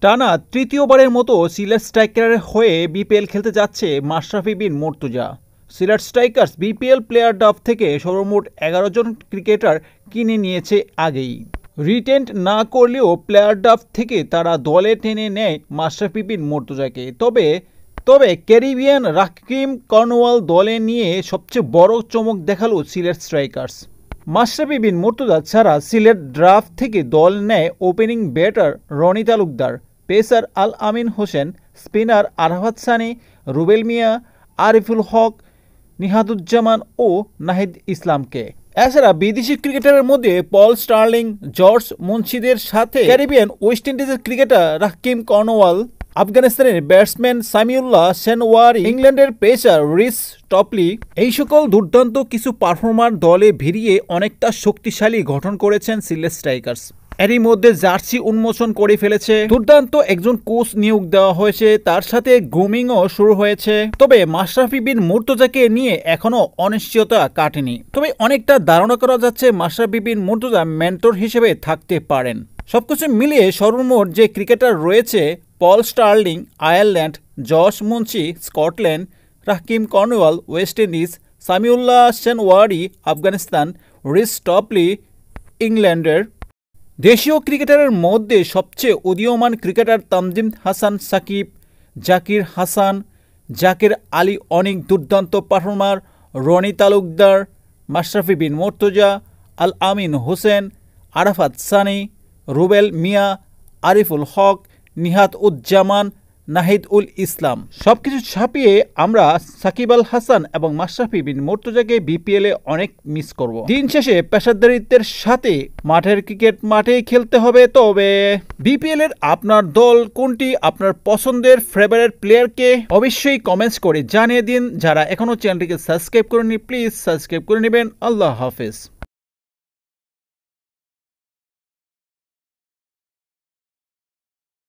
টানা তৃতীয়বারের মতো সিলেট স্ট্রাইকারের হয়ে বিপিএল খেলতে যাচ্ছে Mashrafe Bin Mortaza. Sylhet Strikers BPL player draft থেকে সর্বমোট ১১ জন ক্রিকেটার কিনে নিয়েছে আগেই। রিটেন্ট না করলেও প্লেয়ার ড্রাফট থেকে তারা দলে টেনে নেয় মাশরাফি বিন মুর্তজাকে। তবে ক্যারিবিয়ান রাকিম কর্নওয়াল দলে নিয়ে সবচেয়ে বড় চমক দেখালো সিলেট স্ট্রাইকার্স। মাশরাফি বিন মুর্তজা ছাড়া সিলেট ড্রাফট থেকে দল নেয় opening batter Rony Talukdar, pacer Al Amin Hossain, spinner Arafat Sunny, Rubel Mia, Ariful Haque, Nihaduzzaman ও নাহিদ ইসলামকে। এছাড়া বিদেশি ক্রিকেটারের মধ্যে পল স্টার্লিং, জর্জ মুন্সিদের সাথে ক্যারিবিয়ান ওয়েস্ট ইন্ডিজের ক্রিকেটার রাকিম কর্নওয়াল, আফগানিস্তানের ব্যাটসম্যান সামিউল্লাহ শেনওয়ারি, ইংল্যান্ডের পেসার রিস টপলি, এই সকল দুর্দান্ত কিছু পারফর্মার দলে ভিড়িয়ে অনেকটা শক্তিশালী গঠন করেছেন সিলেট স্ট্রাইকার্স। এরই মধ্যে জার্সি উন্মোচন করে ফেলেছে, দুর্দান্ত একজন কোচ নিয়োগ দেওয়া হয়েছে, তার সাথে গ্রুমিংও শুরু হয়েছে। তবে মাশরাফি বিন মুর্তজাকে নিয়ে এখনো অনিশ্চয়তা কাটেনি। তবে অনেকটা ধারণা করা যাচ্ছে মাশরাফি বিন মুর্তজা মেন্টর হিসেবে থাকতে পারেন। সবকিছু মিলিয়ে সর্বমোট যে ক্রিকেটার রয়েছে, Paul Stirling Ireland, Josh Munsey Scotland, Rahkeem Cornwall West Indies, Samiullah Shinwari Afghanistan, Reece Topley ইংল্যান্ডের। দেশীয় ক্রিকেটারের মধ্যে সবচেয়ে উদীয়মান ক্রিকেটার তানজিম হাসান সাকিব, জাকির হাসান, জাকির আলী অনেক দুর্দান্ত পারফর্মার, রনি তালুকদার, মাশরাফি বিন মুর্তজা, আল আমিন হোসেন, আরাফাত সানি, রুবেল মিয়া, আরিফুল হক, নিহাত উজ্জামান, নাহিদ উল ইসলাম। সবকিছু ছাপিয়ে আমরা সাকিব আল হাসান এবং মাশরাফি বিন মুর্তজাকে বিপিএলে অনেক মিস করব। দিন শেষে পেশাদারিত্বের সাথে মাঠের ক্রিকেট মাঠেই খেলতে হবে। তবে বিপিএল এর আপনার দল কোনটি, আপনার পছন্দের ফেভারিট প্লেয়ারকে অবশ্যই কমেন্টস করে জানিয়ে দিন। যারা এখনো চ্যানেলটিকে সাবস্ক্রাইব করেননি প্লিজ সাবস্ক্রাইব করে নেবেন। আল্লাহ হাফেজ।